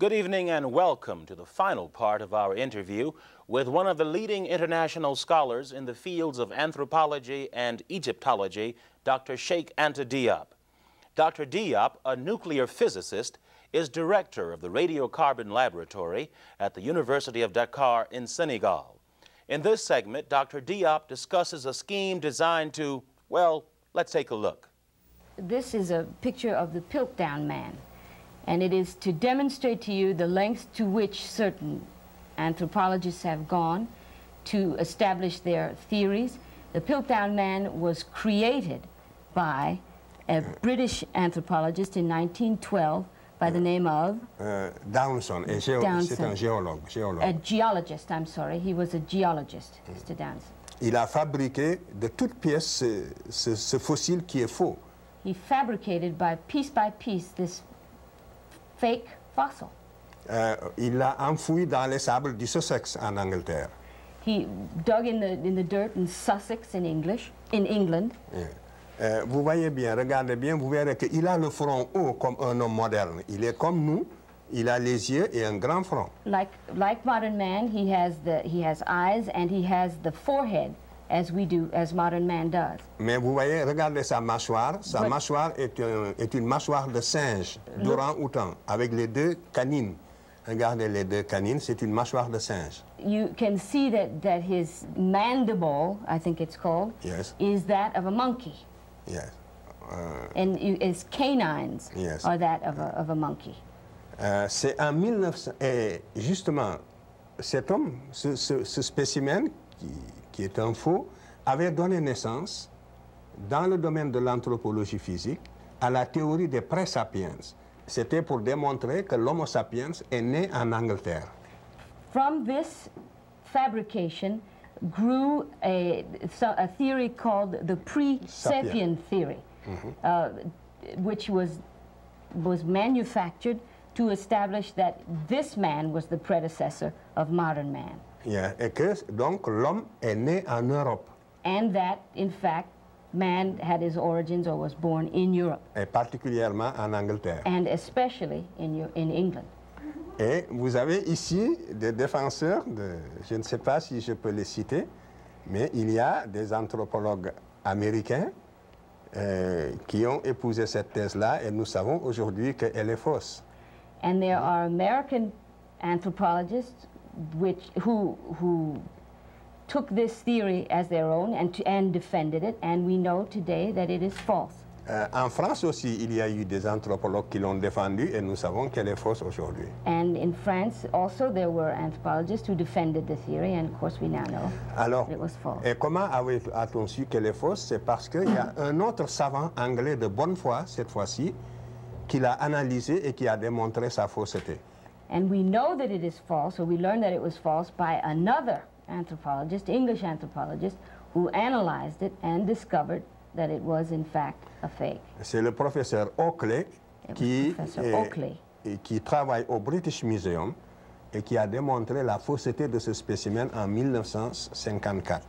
Good evening and welcome to the final part of our interview with one of the leading international scholars in the fields of anthropology and Egyptology, Dr. Cheikh Anta Diop. Dr. Diop, a nuclear physicist, is director of the Radiocarbon Laboratory at the University of Dakar in Senegal. In this segment, Dr. Diop discusses a scheme designed to, well, let's take a look. This is a picture of the Piltdown Man. And it is to demonstrate to you the lengths to which certain anthropologists have gone to establish their theories. The Piltdown Man was created by a British anthropologist in 1912 by the name of Downson. C'est un géologue. A geologist, I'm sorry. He was a geologist, Mr. Downson. Il a fabriqué de toutes pièces ce fossile qui est faux. He fabricated by piece this fake fossil. Il l'a enfoui dans les sables du Sussex en Angleterre. He dug in the dirt in Sussex in England. Vous voyez bien, regardez bien, vous verrez qu'il a le front haut comme un homme moderne. Il est comme nous, il a les yeux et un grand front. Like modern man, he has eyes and he has the forehead as modern man does. Mais vous voyez, regardez sa mâchoire. Sa mâchoire est une mâchoire de singe, d'orang-outan, avec les deux canines. Regardez les deux canines, c'est une mâchoire de singe. You can see that his mandible, I think it's called, yes, is that of a monkey. Yes. And his canines, yes, are that of a monkey. C'est en 1900, et justement, cet homme, ce spécimen qui est un faux, avait donné naissance, dans le domaine de l'anthropologie physique, à la théorie des pré-sapiens. C'était pour démontrer que l'Homo sapiens est né en Angleterre. From this fabrication grew a theory called the pre-sapien theory, which was manufactured to establish that this man was the predecessor of modern man. Yeah. Et que donc l'homme est né en Europe. And that, in fact, man had his origins or was born in Europe. Et particulièrement en Angleterre. And especially in England. Et vous avez ici des défenseurs, je ne sais pas si je peux les citer, mais il y a des anthropologues américains qui ont épousé cette thèse-là et nous savons aujourd'hui qu'elle est fausse. And there are American anthropologists who took this theory as their own and defended it, and we know today that it is false. En France aussi, il y a eu des anthropologues qui l'ont défendue et nous savons qu'elle est fausse aujourd'hui. And in France also there were anthropologists who defended the theory, and of course we now know that it was false. Et comment a-t-on su qu'elle est fausse? C'est parce qu'il y a un autre savant anglais de bonne foi, cette fois-ci, qui l'a analysé et qui a démontré sa fausseté. And we know that it is false, or we learned that it was false by another anthropologist, English anthropologist, who analyzed it and discovered that it was in fact a fake. C'est le professeur Oakley qui travaille au British Museum et qui a démontré la fausseté de ce spécimen en 1954.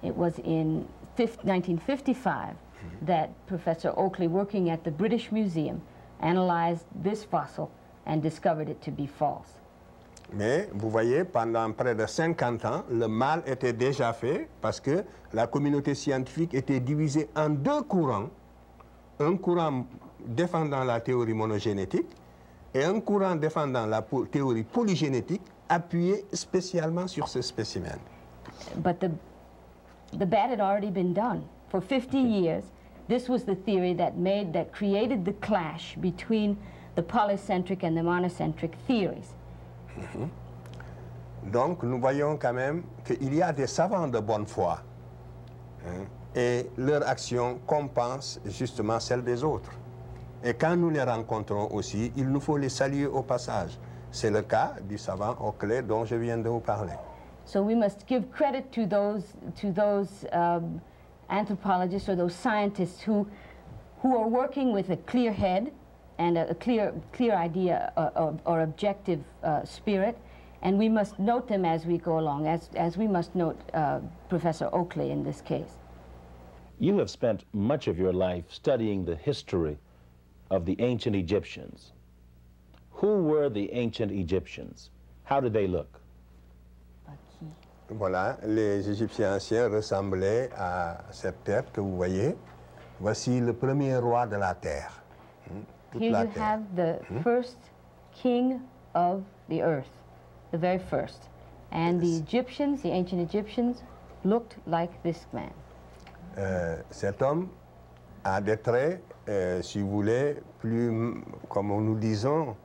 It was in 1955 that Professor Oakley, working at the British Museum, analyzed this fossil and discovered it to be false. Mais vous voyez, pendant près de 50 ans, le mal était déjà fait parce que la communauté scientifique était divisée en deux courants. Un courant défendant la théorie monogénétique et un courant défendant la théorie polygénétique appuyé spécialement sur ce spécimen. But the bad had already been done. For 50 years, this was the theory that created the clash between the polycentric and the monocentric theories. Donc, nous voyons quand même qu'il y a des savants de bonne foi et leur action compense justement celle des autres. Et quand nous les rencontrons aussi, il nous faut les saluer au passage. C'est le cas du savant Oakley dont je viens de vous parler. So we must give credit to those anthropologists or those scientists who are working with a clear head and a clear idea or objective spirit, and we must note them as we go along, as we must note Professor Oakley in this case. You have spent much of your life studying the history of the ancient Egyptians. Who were the ancient Egyptians? How did they look? Voilà, les Égyptiens anciens ressemblaient à cette tête que vous voyez. Voici le premier roi de la terre. Here you have the first king of the earth, the very first. And the Egyptians, the ancient Egyptians, looked like this man. Cet homme a des traits, si vous voulez, plus, comme nous disons,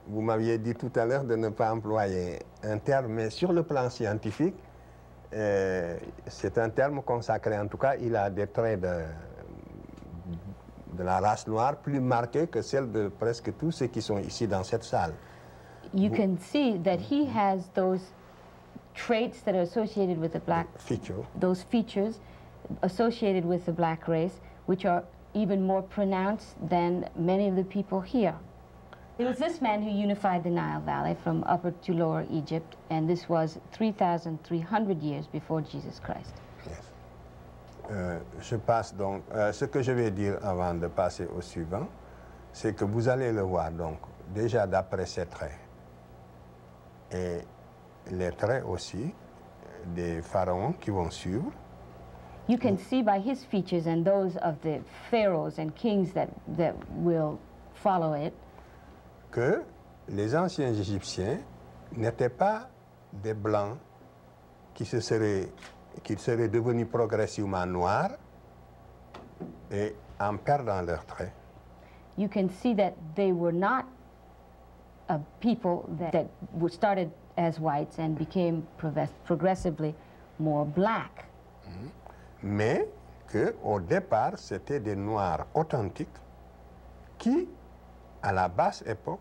vous m'aviez dit tout à l'heure de ne pas employer un terme, mais sur le plan scientifique, c'est un terme consacré. En tout cas, il a des traits de la race noire plus marqués que celles de presque tous ceux qui sont ici dans cette salle. You can see that he has those traits that are associated with the black, those features associated with the black race, which are even more pronounced than many of the people here. It was this man who unified the Nile Valley from Upper to Lower Egypt, and this was 3,300 years before Jesus Christ. Yes. Je passe donc, ce que je vais dire avant de passer au suivant, c'est que vous allez le voir donc déjà d'après ses traits et les traits aussi des pharaons qui vont suivre. You can see by his features and those of the pharaohs and kings that will follow it, que les anciens Égyptiens n'étaient pas des blancs qui seraient devenus progressivement noirs et en perdant leurs traits. You can see that they were not a people that were started as whites and became progressively more black. Mais qu'au départ, c'était des noirs authentiques qui, à la basse époque,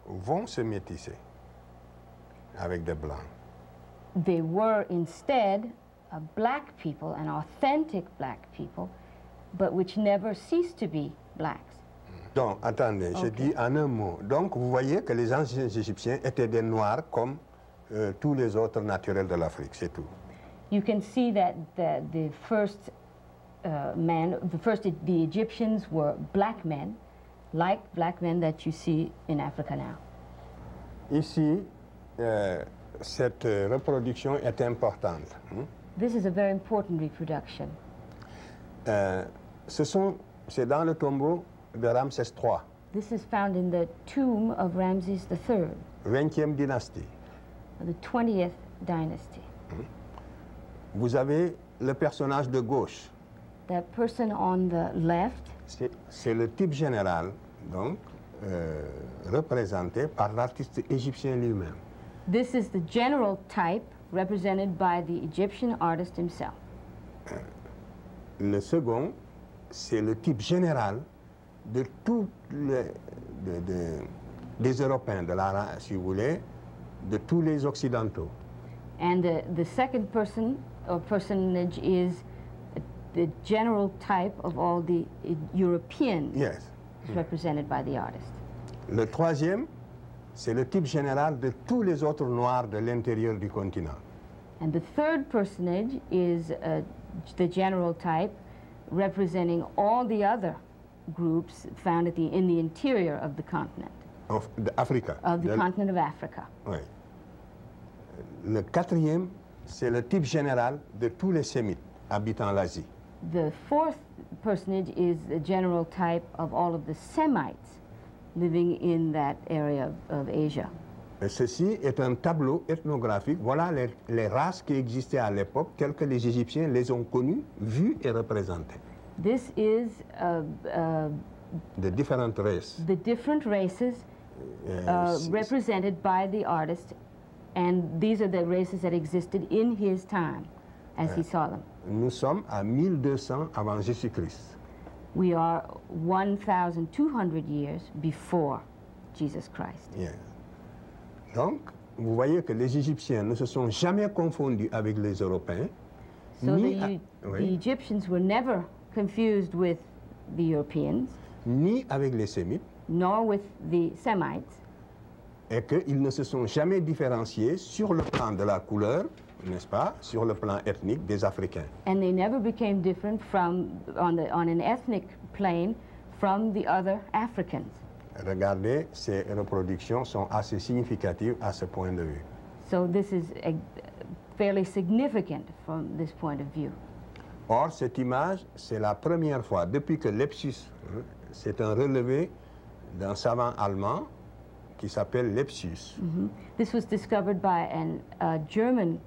vont se métisser avec des blancs. They were instead a black people, an authentic black people, but which never ceased to be blacks. Donc, attendez, je dis en un mot. Donc, vous voyez que les anciens Égyptiens étaient des noirs comme tous les autres naturels de l'Afrique, c'est tout. You can see that the first the Egyptians were black men, like black men that you see in Africa now. Ici, cette reproduction est importante. This is a very important reproduction. C'est dans le tombeau de Ramsès III. This is found in the tomb of Ramses III. 20e dynastie. The 20th dynasty. Vous avez le personnage de gauche. That person on the left. C'est le type général, donc, représenté par l'artiste égyptien lui-même. This is the general type represented by the Egyptian artist himself. Le second, c'est le type général de tous des Européens, si vous voulez, de tous les Occidentaux. And the second person or personage is the general type of all the Europeans represented by the artist. Le troisième, c'est le type général de tous les autres noirs de l'intérieur du continent. And the third personage is the general type representing all the other groups found in the interior of the continent. Of Africa. Of the continent of Africa. Oui. Le quatrième, c'est le type général de tous les Sémites habitant l'Asie. The fourth personage is the general type of all of the Semites living in that area of Asia. Et ceci est un tableau ethnographique. Voilà les races qui existaient à l'époque, telles que les Égyptiens les ont connues, vues et représentées. This is the different races. The different races represented by the artist, and these are the races that existed in his time as he saw them. Nous sommes à 1200 avant Jésus-Christ. We are 1,200 years before Jesus Christ. Yeah. Donc, vous voyez que les Égyptiens ne se sont jamais confondus avec les Européens. So the Egyptians were never confused with the Europeans. Ni avec les Sémites. Nor with the Semites. Et qu'ils ne se sont jamais différenciés sur le plan de la couleur, n'est-ce pas, sur le plan ethnique des Africains. And they never became different on an ethnic plane from the other Africans. regardez, ces reproductions sont assez significatives à ce point de vue. So this is fairly significant from this point of view. Or, cette image, c'est la première fois depuis que Lepsius, c'est un relevé d'un savant allemand qui s'appelle Lepsius. This was discovered by a German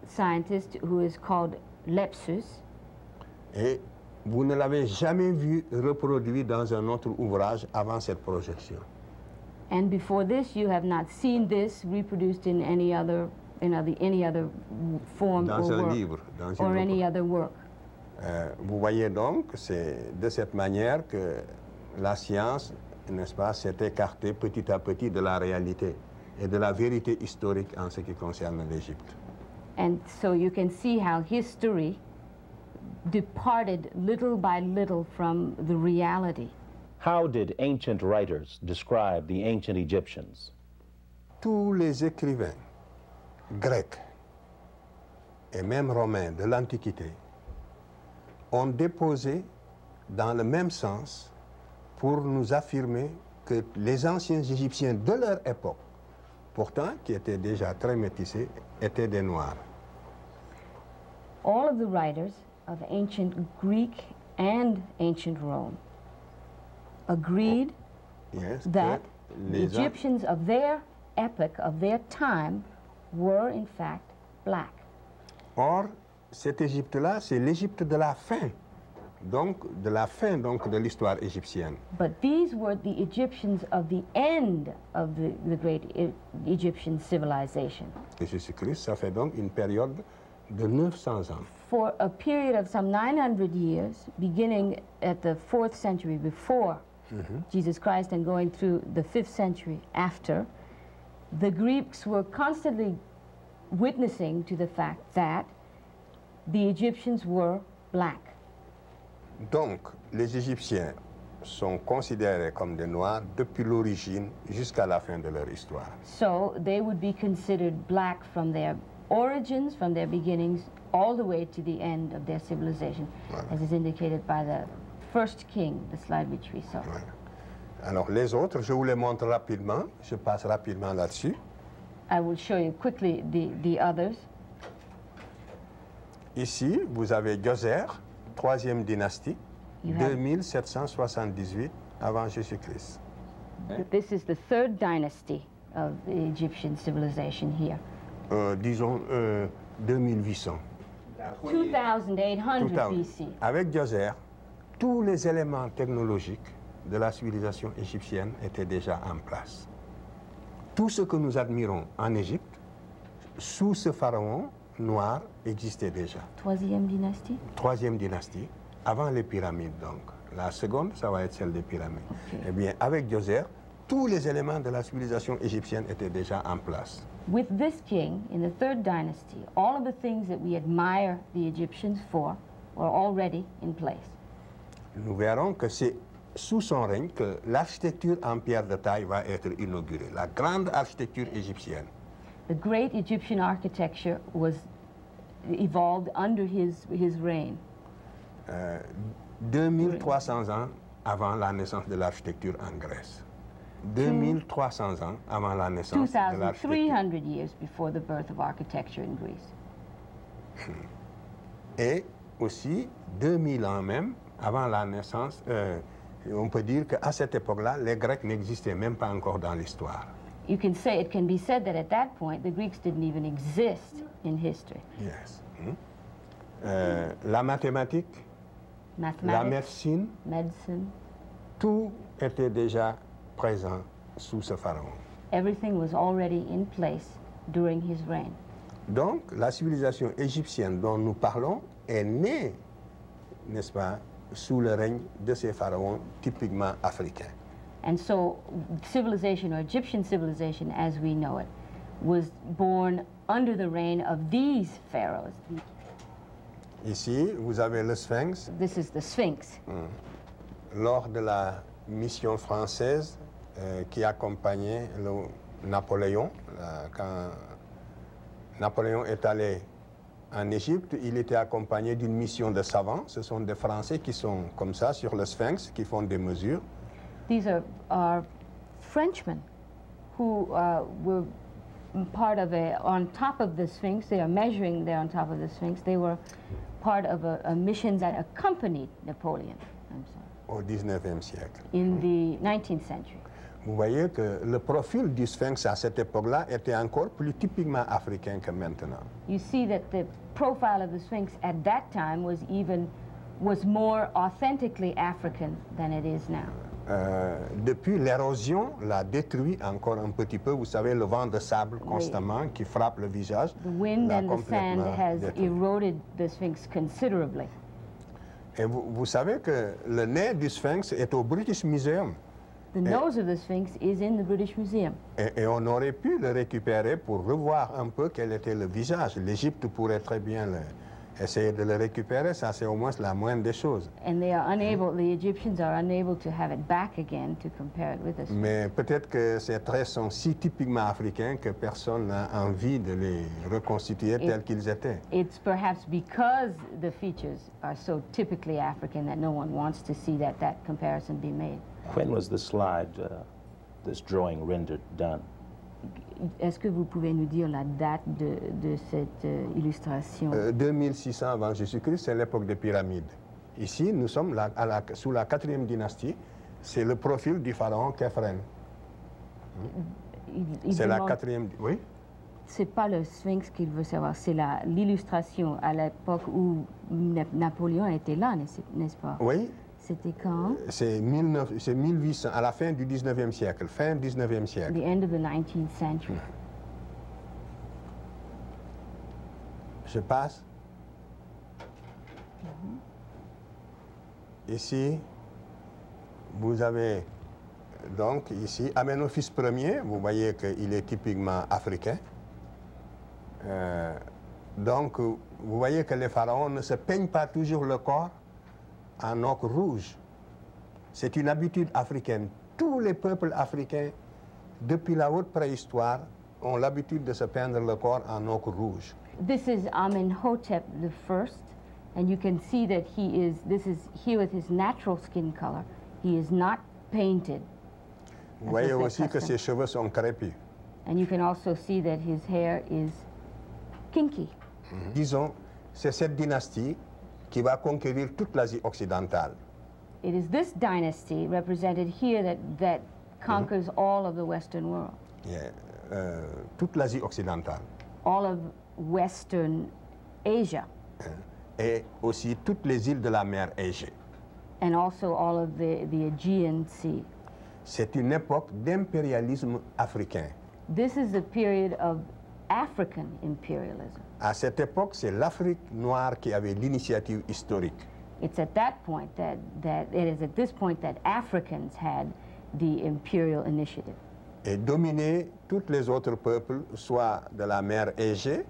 scientist who is called Lepsius. Et vous ne l'avez jamais vu reproduit dans un autre ouvrage avant cette projection. And before this, you have not seen this reproduced in any other form Dans or un work, livre, dans or une any other work. Vous voyez donc, c'est de cette manière que la science, n'est-ce pas, s'est écartée petit à petit de la réalité et de la vérité historique en ce qui concerne l'Égypte. And so you can see how history departed little by little from the reality. How did ancient writers describe the ancient Egyptians? Tous les écrivains grecs et même romains de l'Antiquité ont déposé dans le même sens pour nous affirmer que les anciens Égyptiens de leur époque, pourtant qui étaient déjà très métissés, étaient des Noirs. All of the writers of ancient Greek and ancient Rome agreed Yes, that que the les Egyptians of their epoch, of their time, were in fact black. Or, cette Égypte-là, c'est l'Égypte de la fin, donc de l'histoire égyptienne. But these were the Egyptians of the end of the great Egyptian civilization. Et Jésus-Christ, ça fait donc une période de 900 ans. For a period of some 900 years, beginning at the 4th century before Jesus Christ and going through the 5th century after, the Greeks were constantly witnessing to the fact that the Egyptians were black. Donc, les Égyptiens sont considérés comme des Noirs depuis l'origine jusqu'à la fin de leur histoire. So they would be considered black from their origins, from their beginnings, all the way to the end of their civilization, as is indicated by the first king, the slide which we saw. Voilà. Alors, les autres, je vous les montre rapidement. Je passe rapidement là-dessus. I will show you quickly the others. Ici, vous avez Djoser, 3e dynastie, You have- 2778 avant Jésus-Christ. This is the 3rd dynasty of the Egyptian civilization here. Disons 2800. 2800 Tout à- BC. Avec Djoser, tous les éléments technologiques de la civilisation égyptienne étaient déjà en place. Tout ce que nous admirons en Égypte, sous ce pharaon noir, existait déjà. 3e dynastie? 3e dynastie, avant les pyramides donc. La seconde, ça va être celle des pyramides. Ok. Eh bien, avec Djoser, tous les éléments de la civilisation égyptienne étaient déjà en place. With this king, in the 3rd dynasty, all of the things that we admire the Egyptians for were already in place. Nous verrons que c'est sous son règne que l'architecture en pierre de taille va être inaugurée, la grande architecture égyptienne. The great Egyptian architecture was evolved under his reign. 2300 ans avant la naissance de l'architecture en Grèce. 2300 ans avant la naissance de l'architecture. 2,300 years before the birth of architecture in Greece. Et aussi 2000 ans même avant la naissance, on peut dire qu'à cette époque-là, les Grecs n'existaient même pas encore dans l'histoire. It can be said that at that point, the Greeks didn't even exist in history. Yes. La mathématique, la Mathematics, médecine, medicine, tout était déjà présent sous ce pharaon. everything was already in place during his reign. Donc, la civilisation égyptienne dont nous parlons est née, n'est-ce pas, sous le règne de ces pharaons typiquement africains. And so civilization, or Egyptian civilization as we know it, was born under the reign of these pharaohs. Ici, vous avez le Sphinx. This is the Sphinx. Lors de la mission française qui accompagnait Napoléon, quand Napoléon est allé en Égypte, il était accompagné d'une mission de savants. Ce sont des Français qui sont comme ça sur le Sphinx, qui font des mesures. These are Frenchmen who were part of on top of the Sphinx. They are measuring there on top of the Sphinx. They were part of a mission that accompanied Napoleon. I'm sorry. Au 19e siècle. In the 19th century. Vous voyez que le profil du Sphinx à cette époque-là était encore plus typiquement africain que maintenant. You see that the profile of the Sphinx at that time was more authentically African than it is now. Depuis, l'érosion l'a détruit encore un petit peu. Vous savez, le vent de sable constamment qui frappe le visage. The wind and the sand has détruit. eroded the Sphinx considerably. Et vous savez que le nez du Sphinx est au British Museum. The nose of the Sphinx is in the British Museum. Et on aurait pu le récupérer pour revoir un peu quel était le visage. L'Égypte pourrait très bien essayer de le récupérer. Ça, c'est au moins la moindre des choses. And they are unable, the Egyptians are unable to have it back again to compare it with the Sphinx. Mais peut-être que ces traits sont si typiquement africains que personne n'a envie de les reconstituer tels qu'ils étaient. It's perhaps because the features are so typically African that no one wants to see that comparison be made. When was the slide, this drawing rendered done? Est-ce que vous pouvez nous dire la date de cette illustration? 2600 avant Jésus-Christ, c'est l'époque des pyramides. Ici, nous sommes sous la 4e dynastie. C'est le profil du pharaon Khéphren. C'est la 4e... Oui? C'est pas le Sphinx qu'il veut savoir, c'est l'illustration à l'époque où Napoléon était là, n'est-ce pas? Oui. C'était quand? C'est 1800, à la fin du 19e siècle, fin 19e siècle. The end of the 19th century. Je passe. Ici, vous avez donc ici Amenophis Ier, vous voyez qu'il est typiquement africain. Donc, vous voyez que les pharaons ne se peignent pas toujours le corps en ocre rouge. C'est une habitude africaine. Tous les peuples africains, depuis la haute préhistoire, ont l'habitude de se peindre le corps en ocre rouge. This is Amenhotep I, and you can see that this is here with his natural skin color. He is not painted. Vous voyez aussi que ses cheveux sont crépus. And you can also see that his hair is kinky. Disons, c'est cette dynastie qui va conquérir toute l'Asie occidentale. It is this dynasty represented here that conquers all of the Western world. Yeah. Toute l'Asie occidentale. All of Western Asia. Et aussi toutes les îles de la mer Égée. And also all of the Aegean Sea. C'est une époque d'impérialisme africain. This is the period of African imperialism. À cette époque, c'est l'Afrique noire qui avait l'initiative historique. It's at that point it is at this point that Africans had the imperial initiative. Et dominer tous les autres peuples, soit de la mer Égée,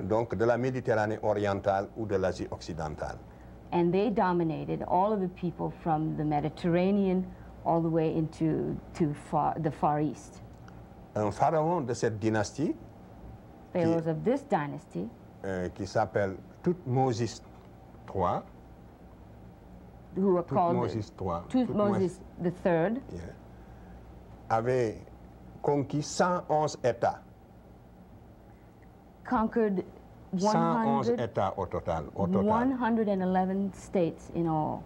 donc de la Méditerranée orientale ou de l'Asie occidentale. And they dominated all of the people from the Mediterranean all the way into the Far East. Un pharaon de cette dynastie, pharaohs of this dynasty, qui s'appelle Thutmose III, who were called Thutmose III, avait conquis 111 États. Conquered 111 États au total. 111 states in all.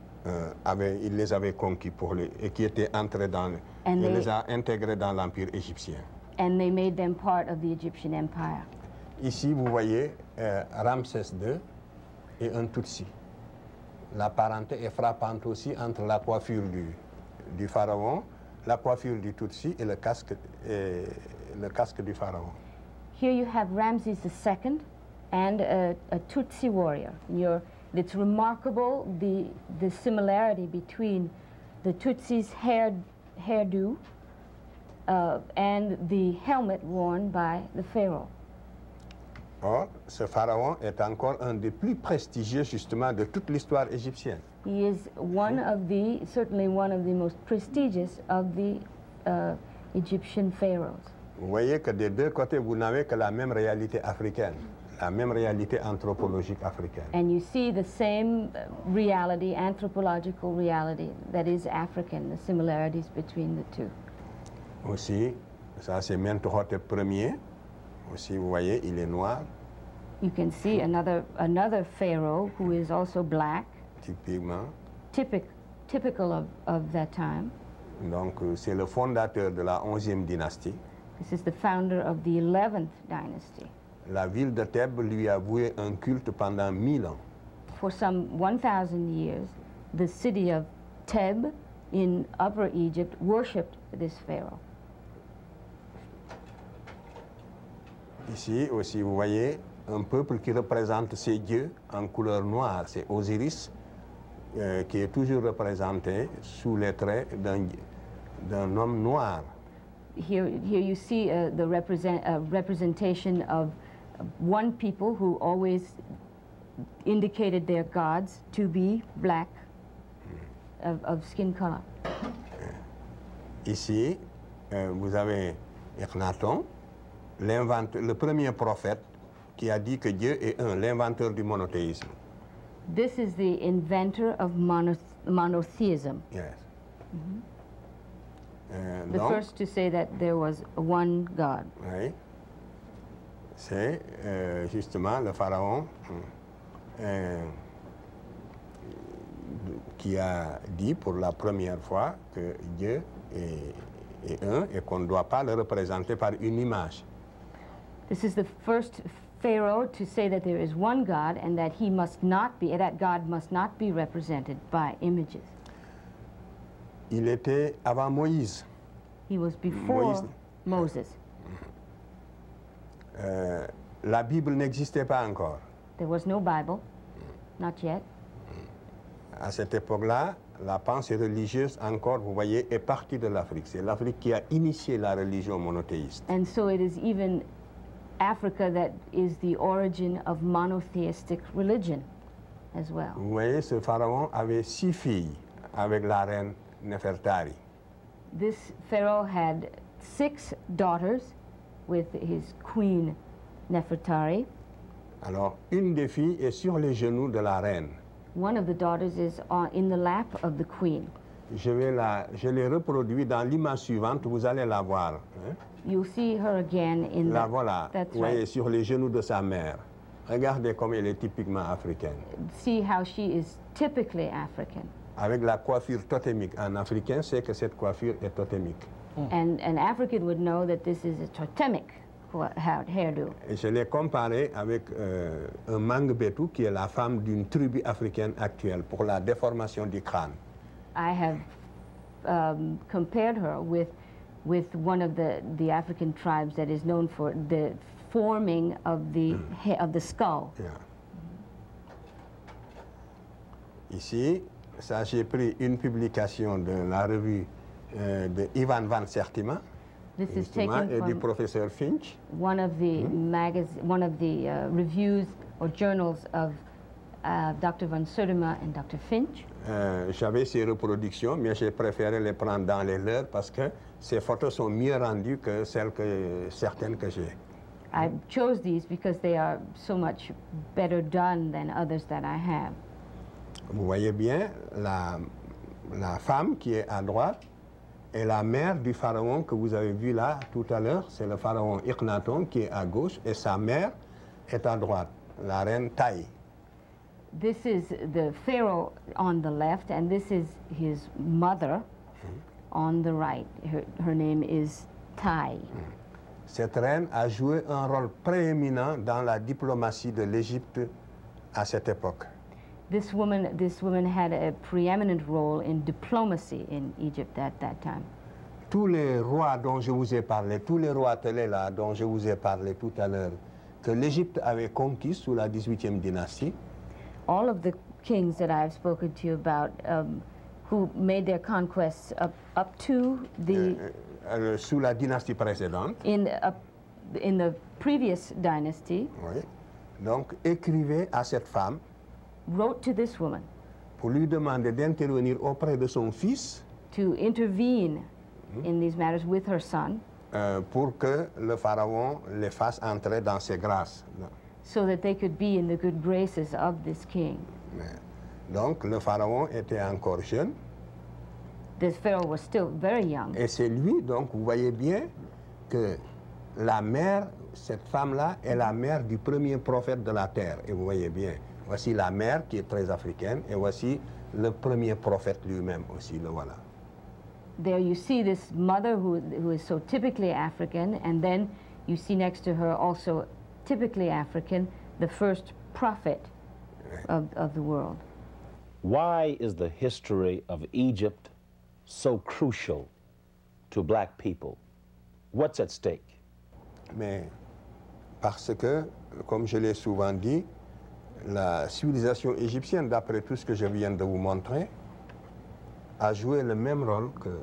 Il les avait conquis et qui étaient entrés il les a intégrés dans l'Empire égyptien. And they made them part of the Egyptian Empire. Ici, vous voyez Ramsès II et un Tutsi. La parenté est frappante aussi entre la coiffure du pharaon, la coiffure du Tutsi et le casque du pharaon. Here you have Ramses II and a Tutsi warrior. It's remarkable the similarity between the Tutsi's hairdo and the helmet worn by the pharaoh. Or, ce pharaon est encore un des plus prestigieux justement de toute l'histoire égyptienne. He is certainly one of the most prestigious of the Egyptian pharaohs. Vous voyez que des deux côtés, vous n'avez que la même réalité africaine, la même réalité anthropologique africaine. And you see the same reality, anthropological reality, that is African, the similarities between the two. Aussi, ça c'est Mentuhotep Ier. Aussi, vous voyez, il est noir. You can see another pharaoh who is also black, Typiquement. typical of that time. Donc, c'est le fondateur de la 11e dynastie. This is the founder of the 11th dynasty. La ville de Thèbes lui a voué un culte pendant 1000 ans. For some 1,000 years, the city of Thebes in Upper Egypt worshipped this pharaoh. Ici aussi, vous voyez un peuple qui représente ses dieux en couleur noire. C'est Osiris qui est toujours représenté sous les traits d'un homme noir. Here you see the representation of one people who always indicated their gods to be black, of skin color. Ici, vous avez Akhenaton, le premier prophète qui a dit que Dieu est un, l'inventeur du monothéisme. This is the inventor of monotheism. Yes. The first to say that there was one God. Oui. C'est justement le pharaon qui a dit pour la première fois que Dieu est un et qu'on ne doit pas le représenter par une image. This is the first Pharaoh to say that there is one God and that he must not be, that God must not be represented by images. Il était avant Moïse. He was before Moses. La Bible n'existait pas encore. There was no Bible, not yet. À cette époque-là, la pensée religieuse, encore, vous voyez, est partie de l'Afrique. C'est l'Afrique qui a initié la religion monothéiste. And so it is even Africa that is the origin of monotheistic religion as well. Vous voyez, ce pharaon avait 6 filles avec la reine Nefertari. This pharaoh had 6 daughters with his queen Nefertari. Alors, une des filles est sur les genoux de la reine. One of the daughters is in the lap of the queen. Je l'ai reproduit dans l'image suivante, vous allez la voir. Hein? You'll see her again in la the, voilà, that's vous voyez, right. sur les genoux de sa mère. Regardez comme elle est typiquement africaine. See how she is typically African. Avec la coiffure totémique. En africain, c'est que cette coiffure est totémique. And an African would know that this is a totemic hairdo. Et je l'ai comparé avec un Mangbetu, qui est la femme d'une tribu africaine actuelle, pour la déformation du crâne. I have compared her with one of the African tribes that is known for the forming of the skull. Yeah. Ici, ça j'ai pris une publication de la revue de Ivan van Sertima. This is taken et du from professeur Finch. one of the reviews or journals of Dr. van Sertima and Dr. Finch. J'avais ces reproductions, mais j'ai préféré les prendre dans les leurs parce que ces photos sont mieux rendues que certaines que j'ai. I chose these because they are so much better done than others that I have. Vous voyez bien, la femme qui est à droite est la mère du pharaon que vous avez vu là tout à l'heure. C'est le pharaon Akhenaton qui est à gauche et sa mère est à droite, la reine Taï. This is the pharaoh on the left, and this is his mother on the right. Her name is Tai. Cette reine a joué un rôle prééminent dans la diplomatie de l'Égypte à cette époque. This woman had a preeminent role in diplomacy in Egypt at that time. Tous les rois dont je vous ai parlé, tous les rois télé là dont je vous ai parlé tout à l'heure, que l'Égypte avait conquis sous la 18e dynastie, all of the kings that I've spoken to you about who made their conquests up to the sous la dynastie précédente, in the previous dynasty, oui, donc écrivait à cette femme wrote to this woman pour lui demander d'intervenir auprès de son fils to intervene in these matters with her son, pour que le pharaon les fasse entrer dans ses grâces. so that they could be in the good graces of this king. Donc le pharaon était encore jeune. This Pharaoh was still very young. Et c'est lui, donc, vous voyez bien que la mère, cette femme-là, est la mère du premier prophète de la terre. Et vous voyez bien, voici la mère qui est très africaine, et voici le premier prophète lui-même aussi, le voilà. There you see this mother who is so typically African, and then you see next to her also typically African, the first prophet of the world. Why is the history of Egypt so crucial to black people? What's at stake? Mais parce que, comme je l'ai souvent dit, la civilisation égyptienne, d'après tout ce que je viens de vous montrer, a joué le même rôle que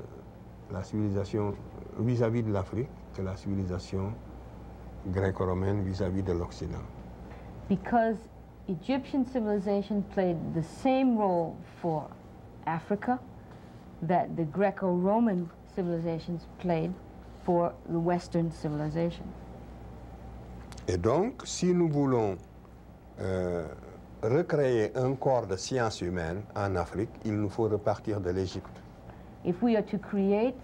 la civilisation vis-à-vis de l'Afrique, que la civilisation gréco-romaine vis-à-vis de l'Occident. Because Egyptian civilization played the same role for Africa that the Greco-Roman civilizations played for the Western civilization. Et donc, si nous voulons recréer un corps de sciences humaines en Afrique, il nous faut repartir de l'Égypte. If we are to create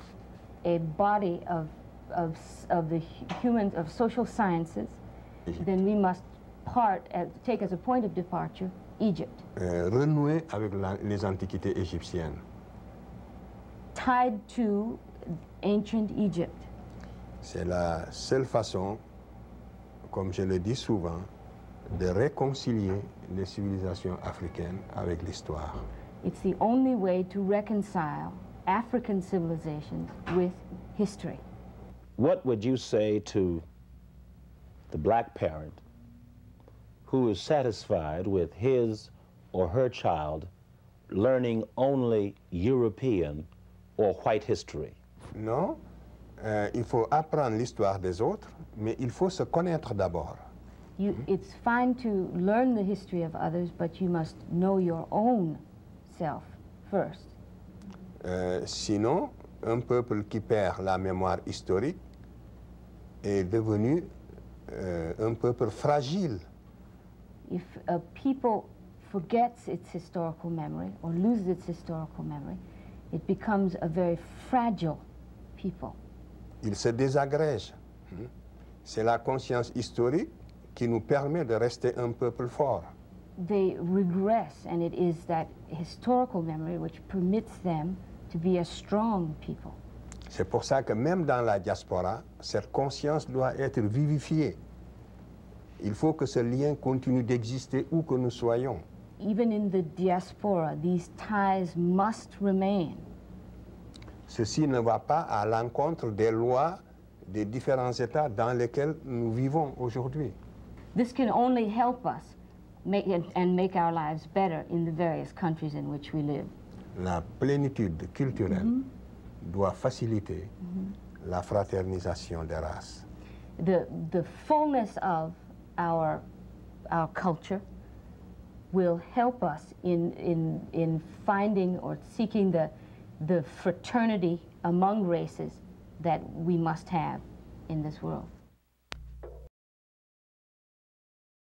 a body of social sciences, then we must take as a point of departure Egypt. Renouer avec les antiquités égyptiennes. Tied to ancient Egypt. C'est la seule façon, comme je le dis souvent, de réconcilier les civilisations africaines avec l'histoire. It's the only way to reconcile African civilizations with history. What would you say to the black parent who is satisfied with his or her child learning only European or white history? Non, il faut apprendre l'histoire des autres, mais il faut se connaître d'abord. It's fine to learn the history of others, but you must know your own self first. Sinon, un peuple qui perd la mémoire historique est devenu un peuple fragile. If a people forgets its historical memory or loses its historical memory, it becomes a very fragile people. Il se désagrège. C'est la conscience historique qui nous permet de rester un peuple fort. They regress, and it is that historical memory which permits them to be a strong people. C'est pour ça que même dans la diaspora, cette conscience doit être vivifiée. Il faut que ce lien continue d'exister où que nous soyons. Even in the diaspora, these ties must remain. Ceci ne va pas à l'encontre des lois des différents États dans lesquels nous vivons aujourd'hui. This can only help us make our lives better in the various countries in which we live. La plénitude culturelle doit faciliter la fraternisation des races. The fullness of our culture will help us in finding or seeking the fraternity among races that we must have in this world.